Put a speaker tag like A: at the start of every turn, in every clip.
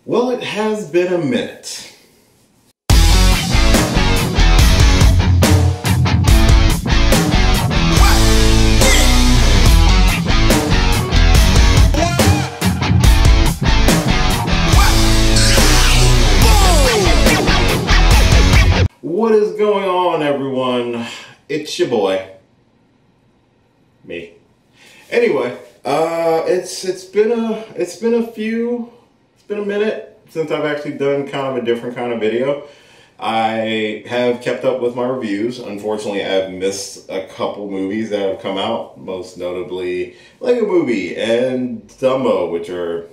A: Well, it has been a minute. What is going on, everyone? It's your boy, me. Anyway, it's been a minute since I've actually done kind of a different kind of video. I have kept up with my reviews. Unfortunately, I've missed a couple movies that have come out, most notably Lego Movie and Dumbo, which are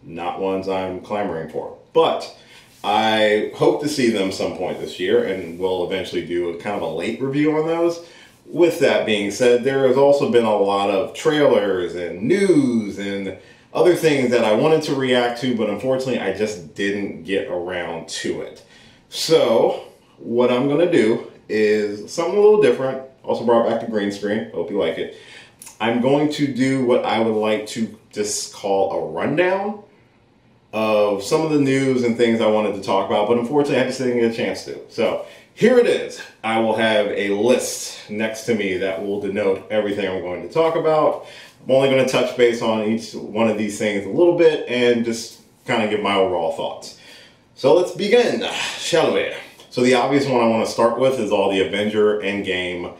A: not ones I'm clamoring for. But I hope to see them some point this year, and we'll eventually do a kind of a late review on those. With that being said, there has also been a lot of trailers and news and other things that I wanted to react to, but unfortunately I just didn't get around to it. So what I'm going to do is something a little different. Also brought back the green screen. Hope you like it. I'm going to do what I would like to just call a rundown of some of the news and things I wanted to talk about, but unfortunately I just didn't get a chance to. So here it is. I will have a list next to me that will denote everything I'm going to talk about. I'm only going to touch base on each one of these things a little bit and just kind of give my overall thoughts. So let's begin, shall we? So the obvious one I want to start with is all the Avengers Endgame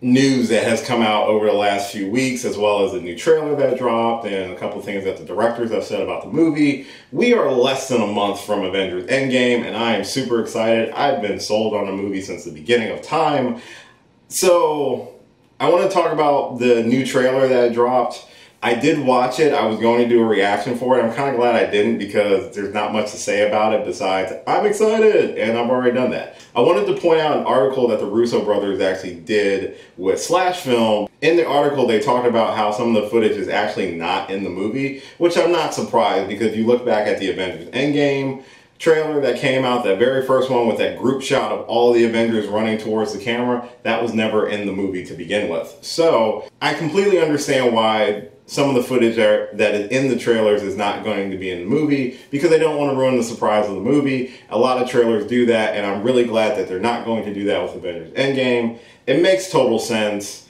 A: news that has come out over the last few weeks, as well as a new trailer that dropped and a couple of things that the directors have said about the movie. We are less than a month from Avengers Endgame, and I am super excited. I've been sold on the movie since the beginning of time. So I want to talk about the new trailer that dropped. I did watch it. I was going to do a reaction for it. I'm kind of glad I didn't, because there's not much to say about it besides I'm excited, and I've already done that. I wanted to point out an article that the Russo brothers actually did with Slash Film. In the article, they talked about how some of the footage is actually not in the movie, which I'm not surprised, because if you look back at the Avengers Endgame trailer that came out, that very first one with that group shot of all the Avengers running towards the camera, that was never in the movie to begin with. So I completely understand why some of the footage that is in the trailers is not going to be in the movie, because they don't want to ruin the surprise of the movie. A lot of trailers do that, and I'm really glad that they're not going to do that with Avengers Endgame. It makes total sense.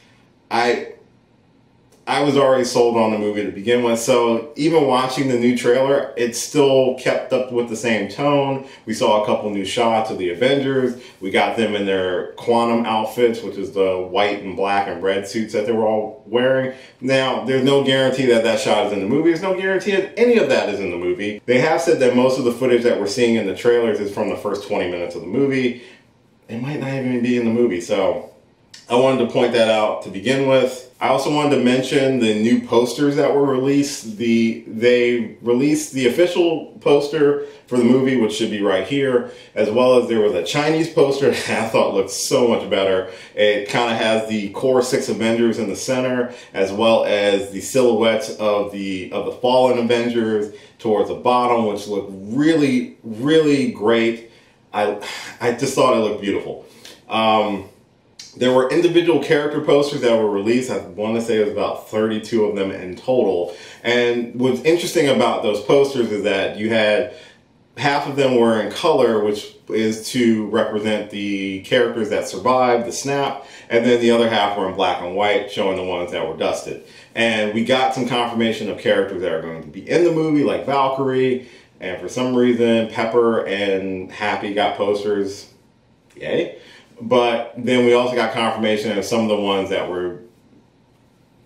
A: I was already sold on the movie to begin with, so even watching the new trailer, it still kept up with the same tone. We saw a couple new shots of the Avengers. We got them in their quantum outfits, which is the white and black and red suits that they were all wearing. Now, there's no guarantee that that shot is in the movie. There's no guarantee that any of that is in the movie. They have said that most of the footage that we're seeing in the trailers is from the first 20 minutes of the movie. It might not even be in the movie, so I wanted to point that out to begin with. I also wanted to mention the new posters that were released. They released the official poster for the movie, which should be right here, as well as there was a Chinese poster that I thought looked so much better. It kind of has the core 6 Avengers in the center, as well as the silhouettes of the fallen Avengers towards the bottom, which looked really, really great. I just thought it looked beautiful. There were individual character posters that were released. I want to say it was about 32 of them in total. And what's interesting about those posters is that you had half of them were in color, which is to represent the characters that survived the snap, and then the other half were in black and white, showing the ones that were dusted. And we got some confirmation of characters that are going to be in the movie, like Valkyrie, and for some reason Pepper and Happy got posters. Yay. But then we also got confirmation of some of the ones that were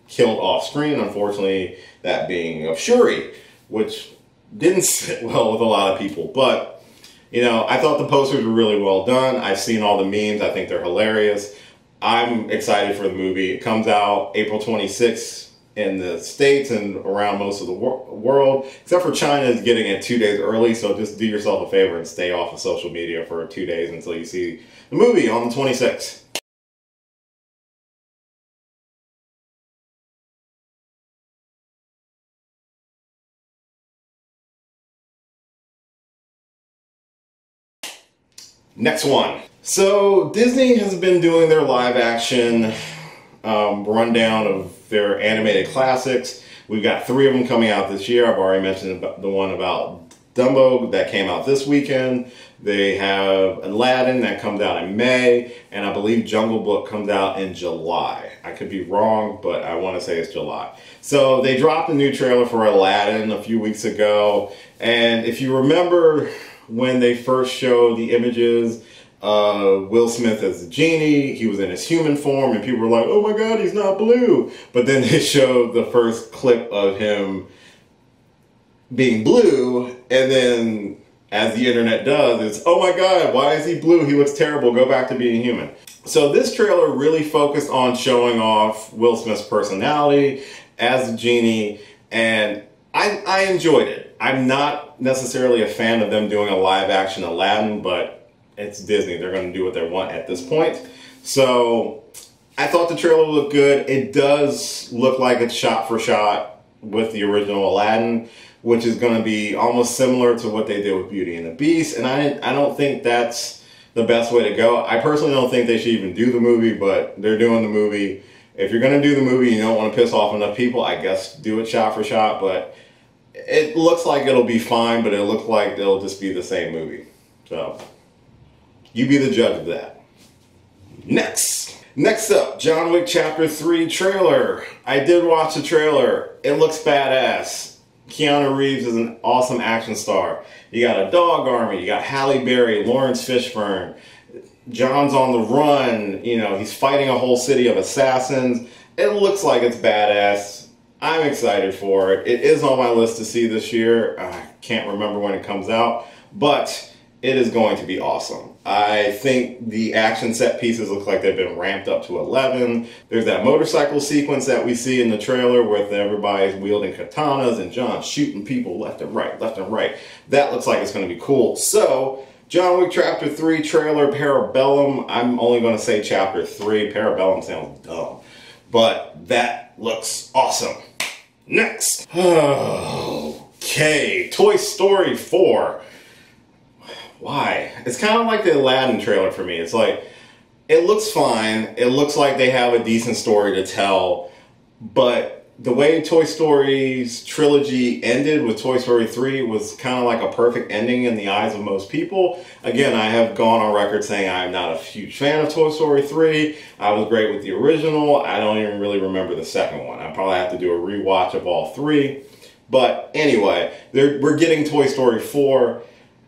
A: killed off screen, unfortunately, that being of Shuri, which didn't sit well with a lot of people. But, you know, I thought the posters were really well done. I've seen all the memes. I think they're hilarious. I'm excited for the movie. It comes out April 26th in the States and around most of the world, except for China is getting it 2 days early, so just do yourself a favor and stay off of social media for 2 days until you see the movie on the 26th. Next one. So Disney has been doing their live action rundown of their animated classics. We've got 3 of them coming out this year. I've already mentioned the one about Dumbo that came out this weekend. They have Aladdin that comes out in May, and I believe Jungle Book comes out in July. I could be wrong, but I want to say it's July. So they dropped a new trailer for Aladdin a few weeks ago, and if you remember when they first showed the images of Will Smith as the genie, he was in his human form, and people were like, oh my god, he's not blue. But then they showed the first clip of him being blue, and then as the internet does, it's, oh my god, why is he blue? He looks terrible, go back to being human. So this trailer really focused on showing off Will Smith's personality as a genie, and I enjoyed it. I'm not necessarily a fan of them doing a live action Aladdin, but it's Disney, they're going to do what they want at this point. So I thought the trailer looked good. It does look like it's shot for shot with the original Aladdin, which is going to be almost similar to what they did with Beauty and the Beast. And I don't think that's the best way to go. I personally don't think they should even do the movie, but they're doing the movie. If you're going to do the movie and you don't want to piss off enough people, I guess do it shot for shot. But it looks like it'll be fine, but it looks like it'll just be the same movie. So you be the judge of that. Next up, John Wick Chapter 3 trailer. I did watch the trailer. It looks badass. Keanu Reeves is an awesome action star. You got a dog army, you got Halle Berry, Lawrence Fishburne, John's on the run, you know, he's fighting a whole city of assassins. It looks like it's badass. I'm excited for it. It is on my list to see this year. I can't remember when it comes out, but it is going to be awesome. I think the action set pieces look like they've been ramped up to 11. There's that motorcycle sequence that we see in the trailer with everybody's wielding katanas and John shooting people left and right, left and right. That looks like it's going to be cool. So, John Wick Chapter 3 trailer, Parabellum. I'm only going to say Chapter 3. Parabellum sounds dumb. But that looks awesome. Next. Okay, Toy Story 4. Why? It's kind of like the Aladdin trailer for me. It's like, it looks fine. It looks like they have a decent story to tell. But the way Toy Story's trilogy ended with Toy Story 3 was kind of like a perfect ending in the eyes of most people. Again, I have gone on record saying I'm not a huge fan of Toy Story 3. I was great with the original. I don't even really remember the second one. I probably have to do a rewatch of all 3. But anyway, we're getting Toy Story 4.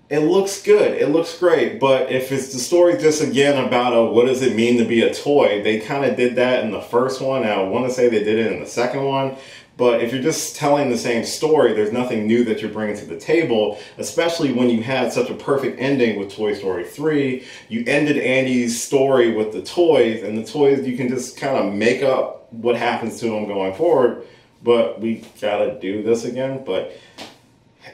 A: It looks good. It looks great. But if it's the story just again about what does it mean to be a toy, they kind of did that in the first one. I want to say they did it in the second one. But if you're just telling the same story, there's nothing new that you're bringing to the table, especially when you had such a perfect ending with Toy Story 3. You ended Andy's story with the toys, and the toys, you can just kind of make up what happens to them going forward. But we gotta do this again. But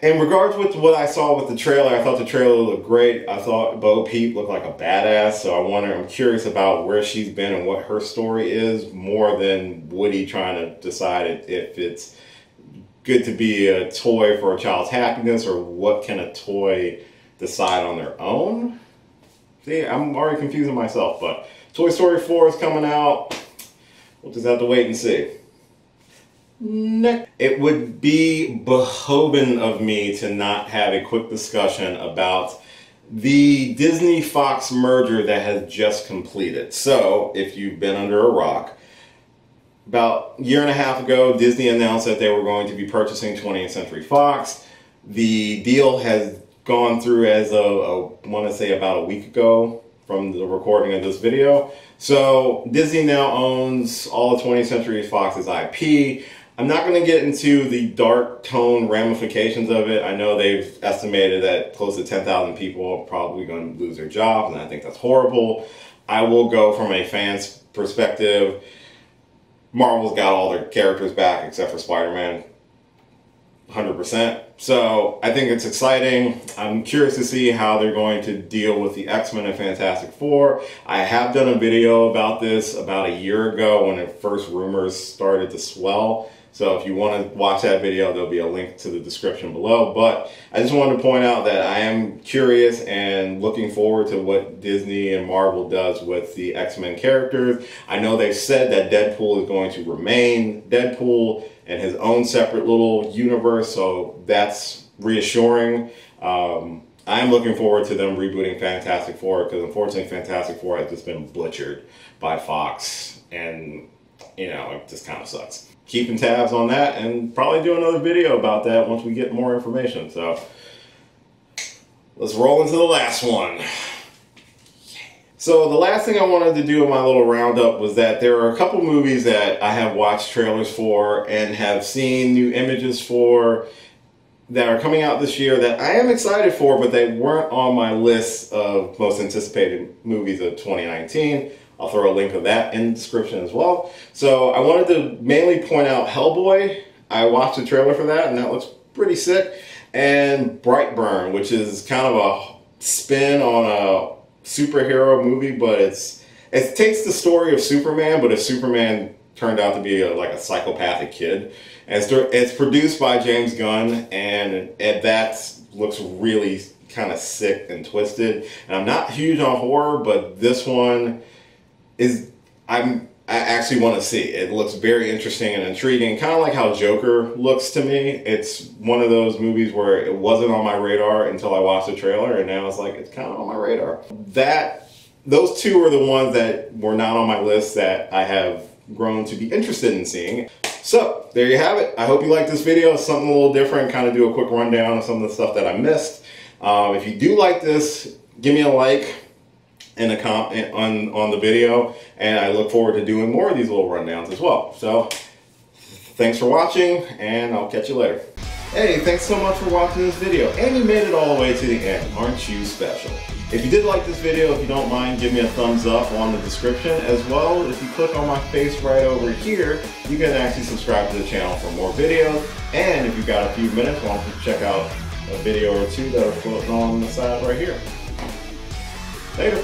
A: in regards with what I saw with the trailer, I thought the trailer looked great. I thought Bo Peep looked like a badass, so I'm curious about where she's been and what her story is, more than Woody trying to decide if it's good to be a toy for a child's happiness, or what can a toy decide on their own. See, I'm already confusing myself, but Toy Story 4 is coming out. We'll just have to wait and see. Next. It would be behoven of me to not have a quick discussion about the Disney-Fox merger that has just completed. So, if you've been under a rock, about a year and a half ago, Disney announced that they were going to be purchasing 20th Century Fox. The deal has gone through as of, I want to say about a week ago from the recording of this video. So, Disney now owns all of 20th Century Fox's IP. I'm not going to get into the dark tone ramifications of it. I know they've estimated that close to 10,000 people are probably going to lose their jobs, and I think that's horrible. I will go from a fan's perspective. Marvel's got all their characters back except for Spider-Man, 100%. So I think it's exciting. I'm curious to see how they're going to deal with the X-Men and Fantastic Four. I have done a video about this about a year ago when the first rumors started to swell. So if you want to watch that video, there'll be a link to the description below. But I just wanted to point out that I am curious and looking forward to what Disney and Marvel does with the X-Men characters. I know they've said that Deadpool is going to remain Deadpool in his own separate little universe, so that's reassuring. I'm looking forward to them rebooting Fantastic Four, because unfortunately Fantastic Four has just been butchered by Fox, and you know, it just kind of sucks. Keeping tabs on that and probably do another video about that once we get more information. So let's roll into the last one. So the last thing I wanted to do in my little roundup was that there are a couple movies that I have watched trailers for and have seen new images for that are coming out this year that I am excited for, but they weren't on my list of most anticipated movies of 2019. I'll throw a link to that in the description as well. So I wanted to mainly point out Hellboy. I watched the trailer for that and that looks pretty sick. And Brightburn, which is kind of a spin on a superhero movie, but it takes the story of Superman, but if Superman turned out to be like a psychopathic kid. And it's produced by James Gunn, and that looks really kind of sick and twisted. And I'm not huge on horror, but this one I actually want to see. It looks very interesting and intriguing, kind of like how Joker looks to me. It's one of those movies where it wasn't on my radar until I watched the trailer, and now it's like it's kind of on my radar. Those two are the ones that were not on my list that I have grown to be interested in seeing. So there you have it. I hope you liked this video. It's something a little different, kind of do a quick rundown of some of the stuff that I missed. If you do like this, give me a like and a comment on the video, and I look forward to doing more of these little rundowns as well. So thanks for watching, and I'll catch you later. Hey, thanks so much for watching this video, and you made it all the way to the end. Aren't you special? If you did like this video, if you don't mind, give me a thumbs up on the description. As well, if you click on my face right over here, you can actually subscribe to the channel for more videos. And if you've got a few minutes, why don't you check out a video or two that are floating on the side right here. Later.